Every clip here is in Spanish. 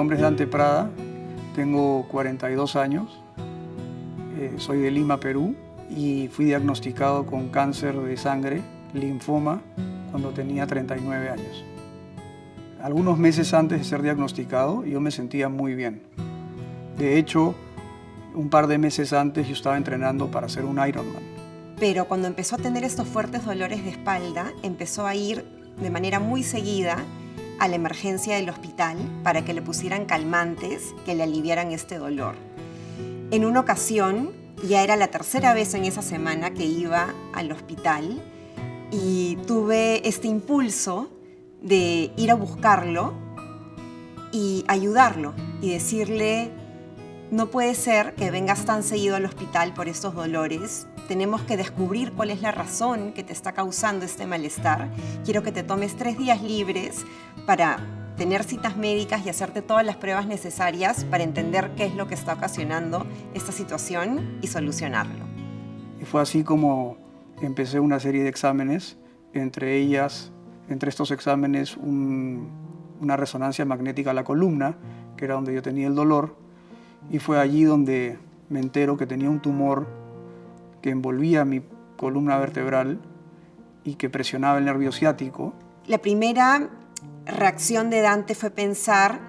nombre es Dante Prada, tengo 42 años, soy de Lima, Perú, y fui diagnosticado con cáncer de sangre, linfoma, cuando tenía 39 años. Algunos meses antes de ser diagnosticado, yo me sentía muy bien. De hecho, un par de meses antes yo estaba entrenando para hacer un Ironman. Pero cuando empezó a tener estos fuertes dolores de espalda, empezó a ir de manera muy seguida a la emergencia del hospital para que le pusieran calmantes que le aliviaran este dolor. En una ocasión, ya era la tercera vez en esa semana que iba al hospital y tuve este impulso de ir a buscarlo y ayudarlo y decirle: no puede ser que vengas tan seguido al hospital por estos dolores. Tenemos que descubrir cuál es la razón que te está causando este malestar. Quiero que te tomes 3 días libres para tener citas médicas y hacerte todas las pruebas necesarias para entender qué es lo que está ocasionando esta situación y solucionarlo. Y fue así como empecé una serie de exámenes, entre estos exámenes una resonancia magnética a la columna, que era donde yo tenía el dolor, y fue allí donde me entero que tenía un tumor que envolvía mi columna vertebral y que presionaba el nervio ciático. La primera reacción de Dante fue pensar: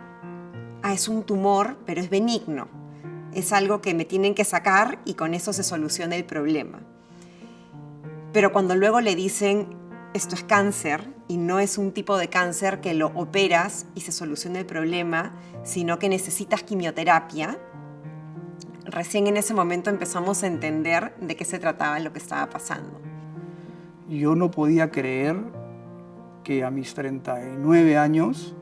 es un tumor, pero es benigno. Es algo que me tienen que sacar y con eso se soluciona el problema. Pero cuando luego le dicen: esto es cáncer, y no es un tipo de cáncer que lo operas y se soluciona el problema, sino que necesitas quimioterapia, recién en ese momento empezamos a entender de qué se trataba lo que estaba pasando. Yo no podía creer que a mis 39 años,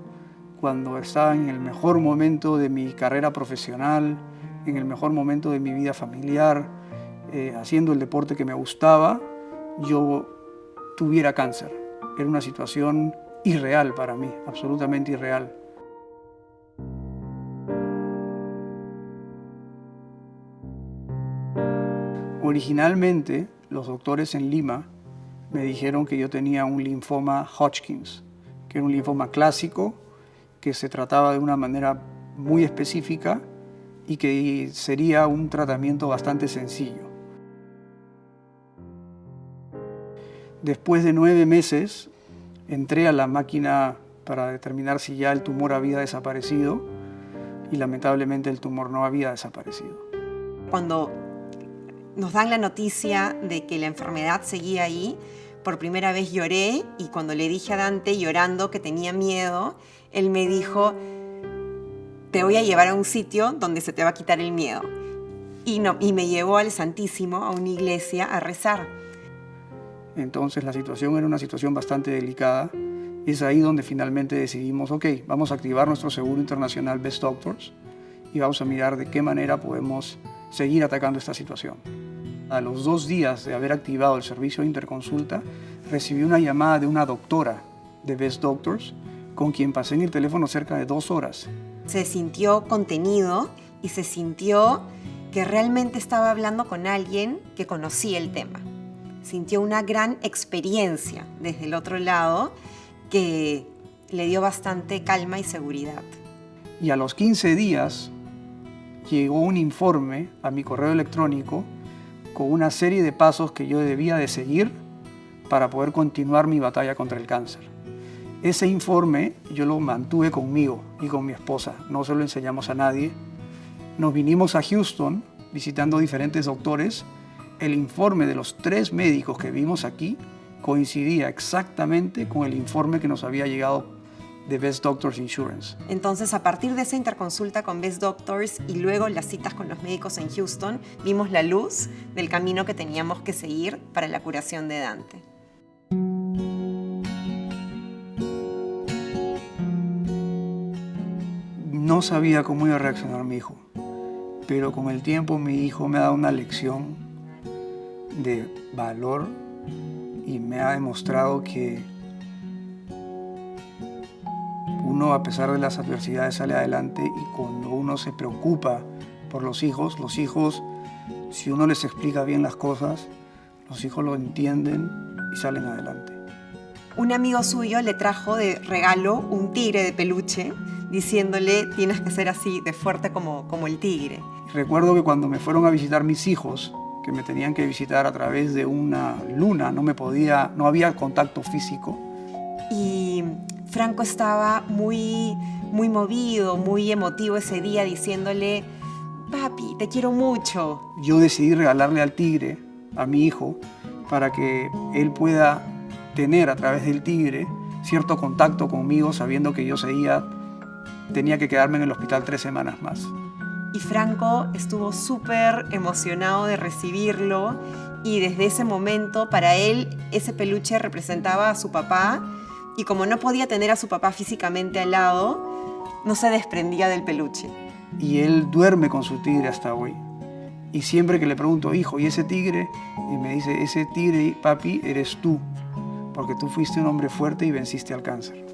cuando estaba en el mejor momento de mi carrera profesional, en el mejor momento de mi vida familiar, haciendo el deporte que me gustaba, yo tuviera cáncer. Era una situación irreal para mí, absolutamente irreal. Originalmente, los doctores en Lima me dijeron que yo tenía un linfoma Hodgkins, que era un linfoma clásico, que se trataba de una manera muy específica y que sería un tratamiento bastante sencillo. Después de 9 meses, entré a la máquina para determinar si ya el tumor había desaparecido y lamentablemente el tumor no había desaparecido. Cuando nos dan la noticia de que la enfermedad seguía ahí, por primera vez lloré, y cuando le dije a Dante, llorando, que tenía miedo, él me dijo: te voy a llevar a un sitio donde se te va a quitar el miedo. Y me llevó al Santísimo, a una iglesia, a rezar. Entonces la situación era una situación bastante delicada. Es ahí donde finalmente decidimos: ok, vamos a activar nuestro seguro internacional Best Doctors y vamos a mirar de qué manera podemos seguir atacando esta situación. A los 2 días de haber activado el servicio de interconsulta, recibí una llamada de una doctora de Best Doctors con quien pasé en el teléfono cerca de 2 horas. Se sintió contenido y se sintió que realmente estaba hablando con alguien que conocía el tema. Sintió una gran experiencia desde el otro lado que le dio bastante calma y seguridad. Y a los 15 días llegó un informe a mi correo electrónico con una serie de pasos que yo debía de seguir para poder continuar mi batalla contra el cáncer. Ese informe yo lo mantuve conmigo y con mi esposa, no se lo enseñamos a nadie. Nos vinimos a Houston visitando diferentes doctores. El informe de los 3 médicos que vimos aquí coincidía exactamente con el informe que nos había llegado de Best Doctors Insurance. Entonces, a partir de esa interconsulta con Best Doctors y luego las citas con los médicos en Houston, vimos la luz del camino que teníamos que seguir para la curación de Dante. No sabía cómo iba a reaccionar mi hijo, pero con el tiempo mi hijo me ha dado una lección de valor y me ha demostrado que uno, a pesar de las adversidades, sale adelante, y cuando uno se preocupa por los hijos, si uno les explica bien las cosas, los hijos lo entienden y salen adelante. Un amigo suyo le trajo de regalo un tigre de peluche diciéndole tienes que ser así de fuerte como el tigre. Recuerdo que cuando me fueron a visitar mis hijos, que me tenían que visitar a través de una luna, no había contacto físico. Y Franco estaba muy movido, muy emotivo ese día, diciéndole, papi, te quiero mucho. Yo decidí regalarle al tigre, a mi hijo, para que él pueda tener a través del tigre cierto contacto conmigo, sabiendo que yo tenía que quedarme en el hospital 3 semanas más. Y Franco estuvo súper emocionado de recibirlo, y desde ese momento para él ese peluche representaba a su papá, y como no podía tener a su papá físicamente al lado, no se desprendía del peluche. Y él duerme con su tigre hasta hoy. Y siempre que le pregunto, hijo, ¿y ese tigre? Y me dice, ese tigre, papi, eres tú, porque tú fuiste un hombre fuerte y venciste al cáncer.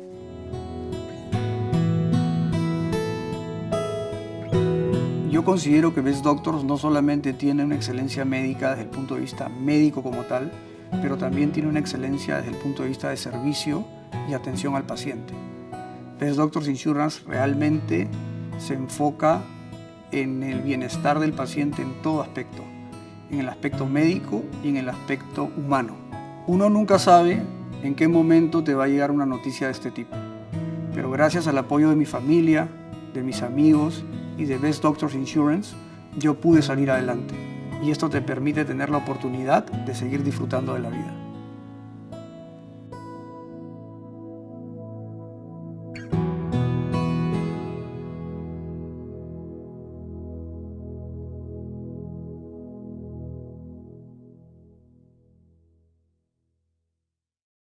Yo considero que Best Doctors no solamente tiene una excelencia médica desde el punto de vista médico como tal, pero también tiene una excelencia desde el punto de vista de servicio y atención al paciente. Best Doctors Insurance realmente se enfoca en el bienestar del paciente en todo aspecto, en el aspecto médico y en el aspecto humano. Uno nunca sabe en qué momento te va a llegar una noticia de este tipo, pero gracias al apoyo de mi familia, de mis amigos y de Best Doctors Insurance, yo pude salir adelante. Y esto te permite tener la oportunidad de seguir disfrutando de la vida.